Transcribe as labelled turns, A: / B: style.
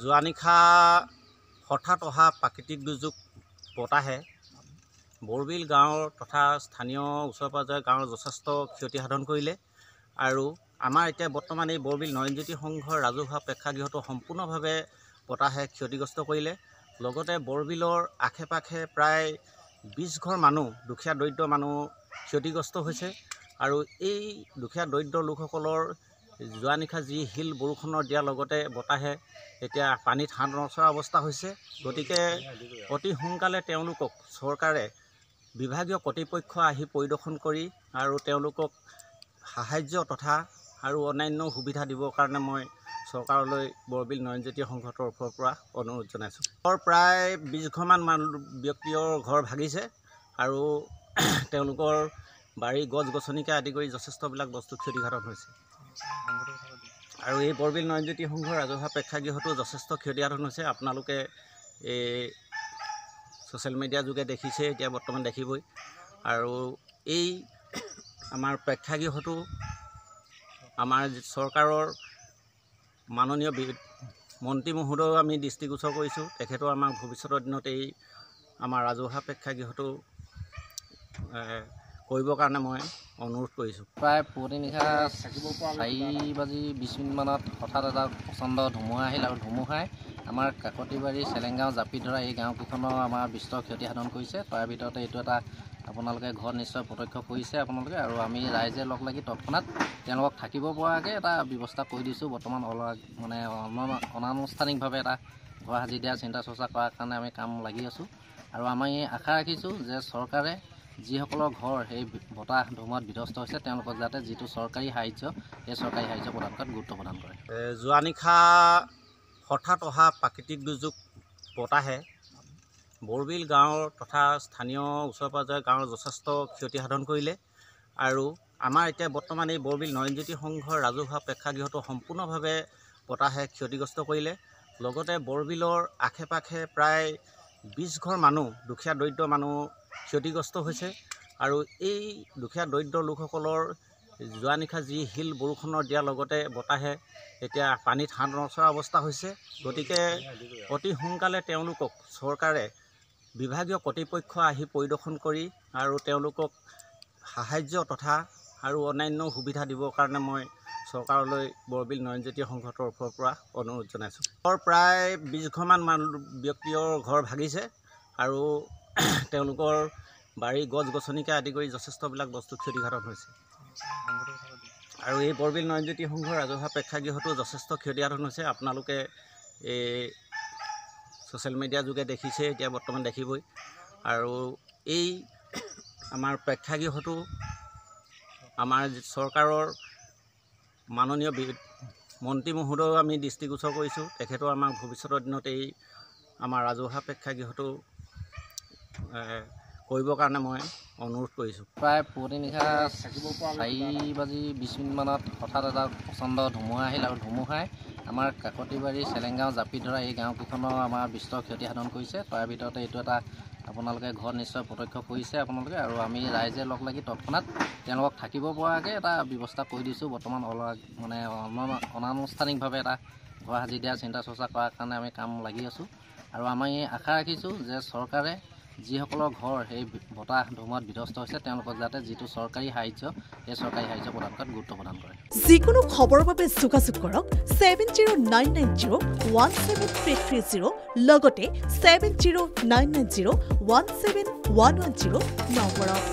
A: যোৱা নিশা হঠাৎ অহা প্ৰাকৃতিক দুৰ্যোগ বতাহে বৰবিল গাঁৱৰ তথা স্থানীয় ওচৰ পাজৰৰ গাঁৱৰ যথেষ্ট ক্ষতি সাধন কৰিলে আৰু আমাৰ এতিয়া বৰ্তমান এই বৰবিল নয়নজ্যোতি সংঘৰ ৰাজহুৱা প্ৰেক্ষাগৃহটো সম্পূৰ্ণভাৱে বতাহে ক্ষতিগ্ৰস্ত কৰিলে। লগতে বৰবিলৰ আশে পাশে প্ৰায় 20 ঘৰ মানুহ দুখীয়া দৰিদ্ৰ মানুহ ক্ষতিগ্ৰস্ত হৈছে আৰু এই দুখীয়া দৰিদ্ৰ লোকসকলৰ যোৱা নিশা যি শিল বৰষুণৰ দিয়াৰ লগতে বতাহে এতিয়া পানীত হাত নচৰা অৱস্থা হৈছে। গতিকে অতি সোনকালে তেওঁলোকক চৰকাৰে বিভাগীয় কৰ্তৃপক্ষ আহি পৰিদৰ্শন কৰি আৰু তেওঁলোকক সাহায্য তথা আৰু অন্যান্য সুবিধা দিবৰ কাৰণে মই চৰকাৰলৈ বৰবিল নয়নজ্যোতি সংঘৰ তৰফৰ পৰা অনুৰোধ জনাইছোঁ। প্ৰায় 20 ঘৰমান ব্যক্তিৰ ঘৰ ভাগিছে আৰু তেওঁলোকৰ বাৰী গছ গছনিকে আদি কৰি যথেষ্টবিলাক বস্তু ক্ষতিসাধন হৈছে আৰু এই বৰবিল নয়নজ্যোতি সংঘৰ ৰাজহুৱা প্ৰেক্ষাগৃহতো যথেষ্ট ক্ষতিসাধন হৈছে। আপোনালোকে এই ছ'চিয়েল মিডিয়াৰ যোগে দেখিছে, এতিয়া বৰ্তমান দেখিবই। আৰু এই আমাৰ প্ৰেক্ষাগৃহটো আমাৰ চৰকাৰৰ মাননীয় মন্ত্ৰী মহোদয়ও আমি দৃষ্টিগোচৰ কৰিছোঁ। তেখেতেও আমাক ভৱিষ্যতৰ দিনত এই আমাৰ ৰাজহুৱা প্ৰেক্ষাগৃহটো কৰিবৰ কাৰণে মই অনুৰোধ কৰিছোঁ।
B: প্ৰায় পুৱতি নিশা 4:20 মানত হঠাৎ এটা প্ৰচণ্ড ধুমুহা আহিল আৰু ধুমুহাই আমাৰ কাকতিবাৰী চেলেংগাঁও জাপি ধৰা এই গাঁওকেইখনৰ আমাৰ বিস্তৰ ক্ষতি সাধন কৰিছে। তাৰ ভিতৰতে এইটো এটা আপোনালোকে ঘৰত নিশ্চয় প্ৰত্যক্ষ কৰিছে আপোনালোকে, আৰু আমি ৰাইজে লগ লাগি তৎক্ষণাত তেওঁলোকক থাকিব পৰাকৈ এটা ব্যৱস্থা কৰি দিছোঁ। বৰ্তমান মানে অনানুষ্ঠানিকভাৱে এটা ঘৰ সাজি দিয়া চিন্তা চৰ্চা কৰাৰ কাৰণে আমি কাম লাগি আছোঁ আৰু আমি আশা ৰাখিছোঁ যে চৰকাৰে যিসকলৰ ঘৰ সেই বতাহ ধুমুহাত বিধ্বস্ত হৈছে তেওঁলোকক যাতে যিটো চৰকাৰী সাহায্য সেই চৰকাৰী সাহায্য প্ৰদান কৰাত গুৰুত্ব প্ৰদান কৰে।
A: যোৱা নিশা হঠাৎ অহা প্ৰাকৃতিক দুৰ্যোগ বতাহে বৰবিল গাঁৱৰ তথা স্থানীয় ওচৰ পাজৰৰ গাঁৱৰ যথেষ্ট ক্ষতি সাধন কৰিলে আৰু আমাৰ এতিয়া বৰ্তমান এই বৰবিল নয়নজ্যোতি সংঘৰ ৰাজহুৱা প্ৰেক্ষাগৃহটো সম্পূৰ্ণভাৱে বতাহে ক্ষতিগ্ৰস্ত কৰিলে। লগতে বৰবিলৰ আশে পাশে প্ৰায় 20 ঘৰ মানুহ দুখীয়া দৰিদ্ৰ মানুহ ক্ষতিগ্ৰস্ত হৈছে আৰু এই দুখীয়া দৰিদ্ৰ লোকসকলৰ যোৱা নিশা যি শিল বৰষুণৰ দিয়াৰ লগতে বতাহে এতিয়া পানীত হাত নচৰা অৱস্থা হৈছে। গতিকে অতি সোনকালে তেওঁলোকক চৰকাৰে বিভাগীয় কৰ্তৃপক্ষ আহি পৰিদৰ্শন কৰি আৰু তেওঁলোকক সাহায্য তথা আৰু অন্যান্য সুবিধা দিবৰ কাৰণে মই চৰকাৰলৈ বৰবিল নয়নজ্যোতি সংঘৰ তৰফৰ পৰা অনুৰোধ জনাইছোঁ। প্ৰায় 20 ঘৰমান ব্যক্তিৰ ঘৰ ভাগিছে আৰু তেওঁলোকৰ বাৰী গছ গছনিকে আদি কৰি যথেষ্টবিলাক বস্তু ক্ষতিসাধন হৈছে আৰু এই বৰবিল নয়নজ্যোতি সংঘৰ ৰাজহুৱা প্ৰেক্ষাগৃহতো যথেষ্ট ক্ষতিসাধন হৈছে। আপোনালোকে এই ছ'চিয়েল মিডিয়াৰ যোগে দেখিছে, এতিয়া বৰ্তমান দেখিবই। আৰু এই আমাৰ প্ৰেক্ষাগৃহটো আমাৰ চৰকাৰৰ মাননীয় মন্ত্ৰী মহোদয়ও আমি দৃষ্টিগোচৰ কৰিছোঁ। তেখেতেও আমাক ভৱিষ্যতৰ দিনত এই আমাৰ ৰাজহুৱা প্ৰেক্ষাগৃহটো কৰিবৰ কাৰণে মই অনুৰোধ কৰিছোঁ।
B: প্ৰায় পুৱতি নিশা 4:20 মানত হঠাৎ এটা প্ৰচণ্ড ধুমুহা আহিল আৰু ধুমুহাই আমাৰ কাকতিবাৰী চেলেংগাঁও জাপি ধৰা এই গাঁওকেইখনৰ আমাৰ বিস্তৰ ক্ষতি সাধন কৰিছে। তাৰ ভিতৰতে এইটো এটা আপোনালোকে ঘৰত নিশ্চয় প্ৰত্যক্ষ কৰিছে আপোনালোকে, আৰু আমি ৰাইজে লগ লাগি তৎক্ষণাত তেওঁলোকক থাকিব পৰাকৈ এটা ব্যৱস্থা কৰি দিছোঁ। বৰ্তমান মানে অনানুষ্ঠানিকভাৱে এটা ঘৰ সাজি দিয়া চিন্তা চৰ্চা কৰাৰ কাৰণে আমি কাম লাগি আছোঁ আৰু আমি আশা ৰাখিছোঁ যে চৰকাৰে যিসকলৰ ঘৰ সেই বতাহ ধুমুহাত বিধ্বস্ত হৈছে তেওঁলোকক যাতে যিটো চৰকাৰী সাহায্য সেই চৰকাৰী সাহায্য প্ৰদান কৰাত গুৰুত্ব প্ৰদান কৰে।
C: যিকোনো খবৰৰ বাবে যোগাযোগ কৰক 7099017330 লগতে 7099017110 নম্বৰত।